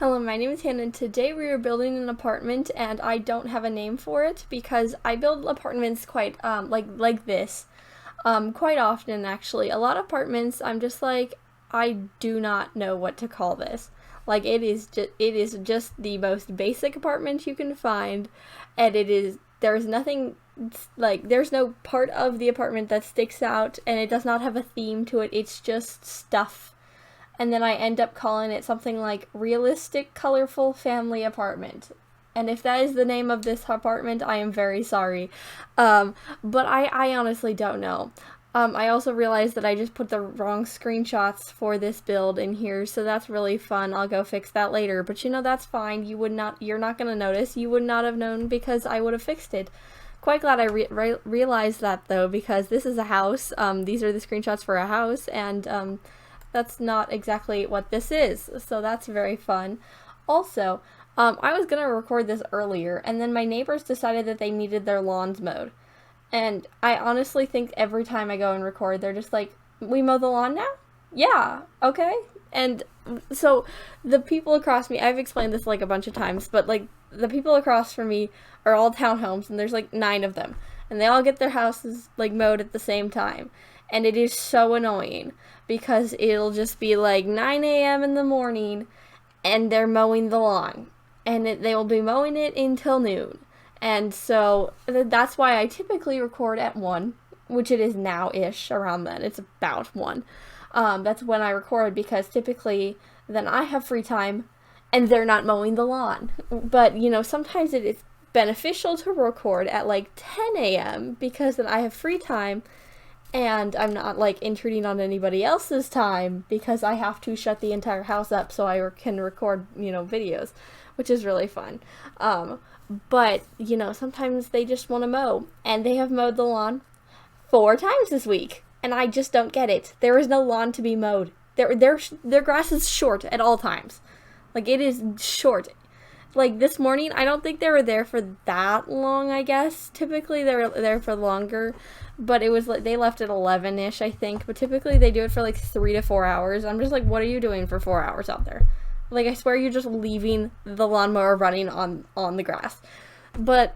Hello, my name is Hannah, and today we are building an apartment, and I don't have a name for it because I build apartments quite like this quite often actually. A lot of apartments I'm just like I do not know what to call this. Like it is just the most basic apartment you can find, and there's nothing like there's no part of the apartment that sticks out, and it does not have a theme to it. It's just stuff, and then I end up calling it something like Realistic Colorful Family Apartment. And if that is the name of this apartment, I am very sorry. But I honestly don't know. I also realized that I just put the wrong screenshots for this build in here, so that's really fun. I'll go fix that later. But that's fine. You're not gonna notice. You would not have known because I would have fixed it. Quite glad I realized that though, because this is a house. These are the screenshots for a house, and that's not exactly what this is, so that's very fun. Also, I was gonna record this earlier, and then my neighbors decided that they needed their lawns mowed. And I honestly think every time I go and record, they're just like, "We mow the lawn now?" "Yeah, okay." And so the people across me, I've explained this like a bunch of times, but like the people across from me are all townhomes, and there's like 9 of them, and they all get their houses like mowed at the same time. And it is so annoying because it'll just be like 9 a.m. in the morning and they're mowing the lawn, and they will be mowing it until noon. And so that's why I typically record at 1, which it is now-ish around then. It's about 1. That's when I record because typically then I have free time and they're not mowing the lawn. But, sometimes it is beneficial to record at like 10 a.m. because then I have free time and I'm not like intruding on anybody else's time because I have to shut the entire house up so I can record, videos, which is really fun. But, sometimes they just want to mow, and they have mowed the lawn 4 times this week, and I just don't get it. There is no lawn to be mowed. Their grass is short at all times. Like, it is short. Like, this morning, I don't think they were there for that long, I guess. Typically, they're there for longer, but it was like, they left at 11-ish, I think, but typically they do it for like 3 to 4 hours. I'm just like, what are you doing for 4 hours out there? Like, I swear you're just leaving the lawnmower running on the grass. But,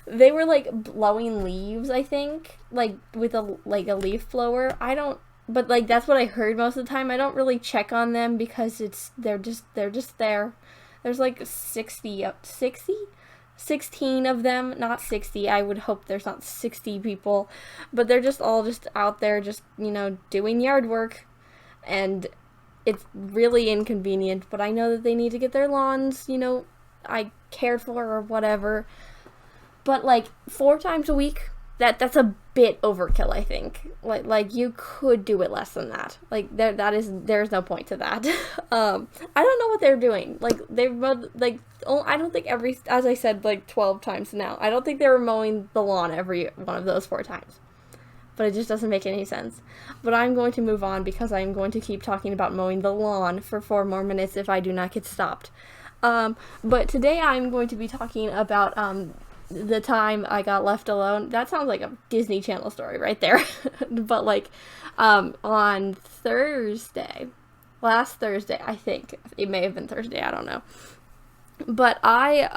they were, like, blowing leaves, I think, like, with a leaf blower. But, like, that's what I heard most of the time. I don't really check on them because they're just there. There's, like, 16 of them, not 60. I would hope there's not 60 people. But they're just all just out there just, doing yard work. And it's really inconvenient, but I know that they need to get their lawns, I cared for or whatever. But like 4 times a week, that's a bit overkill, I think. Like you could do it less than that. Like there's no point to that. I don't know what they're doing. Like they've mowed I don't think as I said like 12 times now. I don't think they were mowing the lawn every one of those 4 times. But it just doesn't make any sense. But I'm going to move on because I'm going to keep talking about mowing the lawn for 4 more minutes if I do not get stopped. But today I'm going to be talking about the time I got left alone. That sounds like a Disney Channel story right there. But on Thursday, last Thursday, I think. It may have been Thursday, I don't know. But I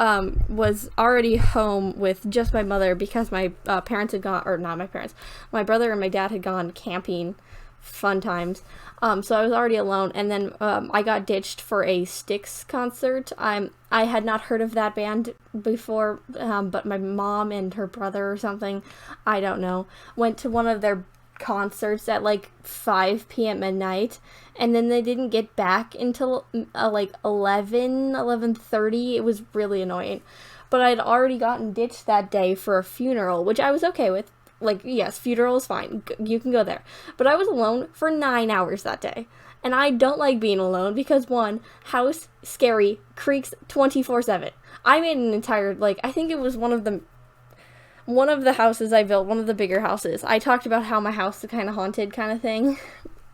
was already home with just my mother because my parents had gone, or not my parents, my brother and my dad had gone camping, fun times. So I was already alone, and then I got ditched for a Styx concert. I had not heard of that band before, but my mom and her brother or something, I don't know, went to one of their concerts at like 5 p.m. at night, and then they didn't get back until like 11:30. It was really annoying, but I'd already gotten ditched that day for a funeral, which I was okay with. Like, yes, funeral is fine, you can go there, but I was alone for 9 hours that day, and I don't like being alone because 1, house scary, creaks 24/7. I made an entire, I think it was one of the houses I built, one of the bigger houses. I talked about how my house is kind of haunted kind of thing.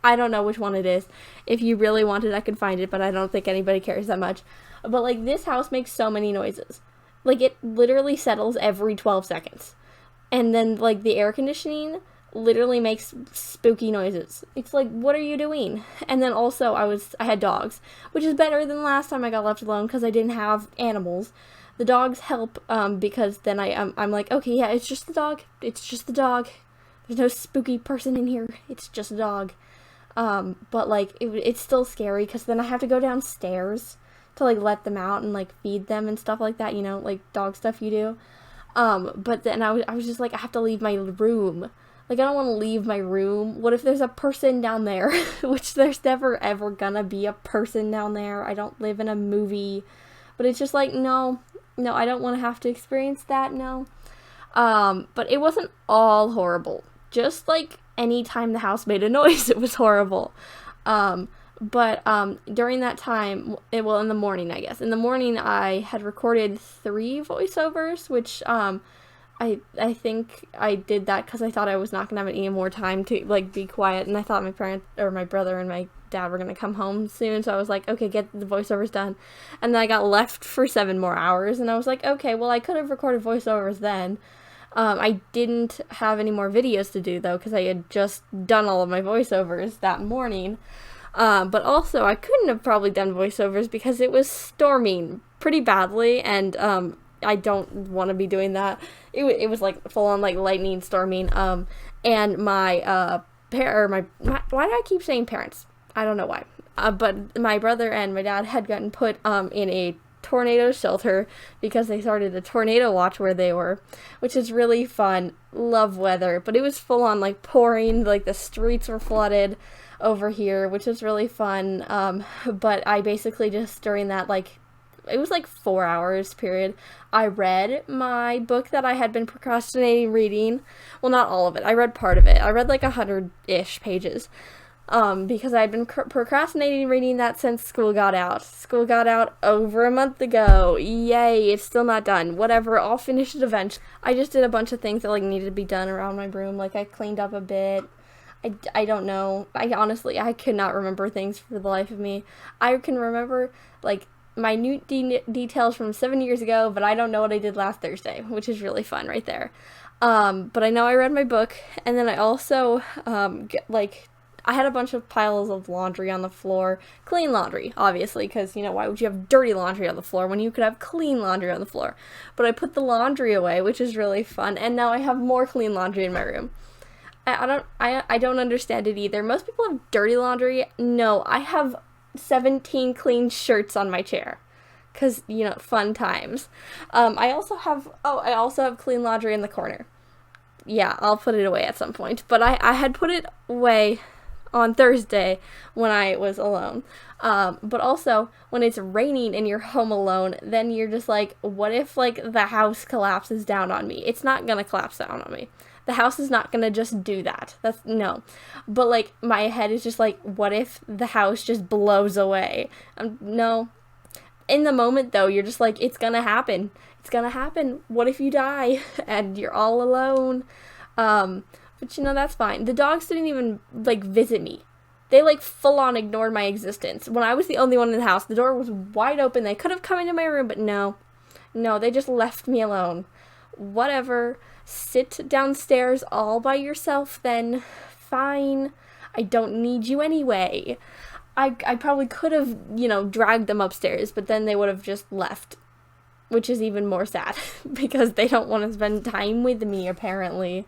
I don't know which one it is. If you really want it, I can find it, but I don't think anybody cares that much. But, this house makes so many noises. It literally settles every 12 seconds. And then, the air conditioning, literally makes spooky noises. It's like, what are you doing? And then also I had dogs, which is better than last time I got left alone because I didn't have animals. The dogs help because then I'm like, okay, yeah, it's just the dog. It's just the dog. There's no spooky person in here. It's just a dog. But like it's still scary because then I have to go downstairs to like let them out and like feed them and stuff like that, you know, like dog stuff you do. But then I was just like, I have to leave my room. Like, I don't want to leave my room. What if there's a person down there? Which there's never ever gonna be a person down there. I don't live in a movie. But it's just like, no, I don't want to have to experience that, no. But it wasn't all horrible. Just like any time the house made a noise, it was horrible. But during that time, in the morning, I guess. In the morning, I had recorded 3 voiceovers, which I think I did that because I thought I was not gonna have any more time to like be quiet, and I thought my brother and my dad were gonna come home soon, so I was like, okay, get the voiceovers done. And then I got left for 7 more hours, and I was like, okay, well, I could have recorded voiceovers then. I didn't have any more videos to do though because I had just done all of my voiceovers that morning. But also I couldn't have probably done voiceovers because it was storming pretty badly, and I don't want to be doing that. It was like full on like lightning storming. And my why do I keep saying parents? I don't know why. But my brother and my dad had gotten put in a tornado shelter because they started a tornado watch where they were, which is really fun. Love weather, but it was full on like pouring, like the streets were flooded over here, which was really fun. But I basically just during that like it was like 4 hours period, I read my book that I had been procrastinating reading. Well, not all of it. I read part of it. I read like 100-ish pages. Because I had been procrastinating reading that since school got out. School got out over a month ago. Yay, it's still not done. Whatever, I'll finish it eventually. I just did a bunch of things that like needed to be done around my room. Like I cleaned up a bit. I don't know. I could not remember things for the life of me. I can remember like minute details from 7 years ago, but I don't know what I did last Thursday, which is really fun right there. But I know I read my book, and then I also I had a bunch of piles of laundry on the floor. Clean laundry, obviously, because, you know, why would you have dirty laundry on the floor when you could have clean laundry on the floor? But I put the laundry away, which is really fun, and now I have more clean laundry in my room. I don't understand it either. Most people have dirty laundry. No, I have 17 clean shirts on my chair. Because, you know, fun times. I also have clean laundry in the corner. Yeah, I'll put it away at some point. But I had put it away on Thursday when I was alone. But also, when it's raining and you're home alone, then you're just like, what if, like, the house collapses down on me? It's not gonna collapse down on me. The house is not gonna just do that. No. But, like, my head is just like, what if the house just blows away? No. In the moment, though, you're just like, it's gonna happen. It's gonna happen. What if you die and you're all alone? But, you know, that's fine. The dogs didn't even, like, visit me. They, like, full-on ignored my existence. When I was the only one in the house, the door was wide open. They could have come into my room, but no. No, they just left me alone. Whatever. Sit downstairs all by yourself then. Fine. I don't need you anyway. I probably could have, you know, dragged them upstairs, but then they would have just left. Which is even more sad, because they don't want to spend time with me, apparently.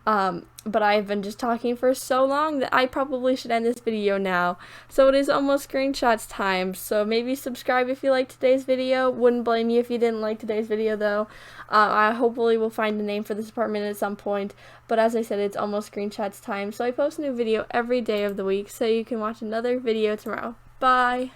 But I've been just talking for so long that I probably should end this video now. So it is almost screenshots time, so maybe subscribe if you liked today's video. Wouldn't blame you if you didn't like today's video, though. I hopefully will find a name for this apartment at some point, but as I said, it's almost screenshots time, so I post a new video every day of the week, so you can watch another video tomorrow. Bye!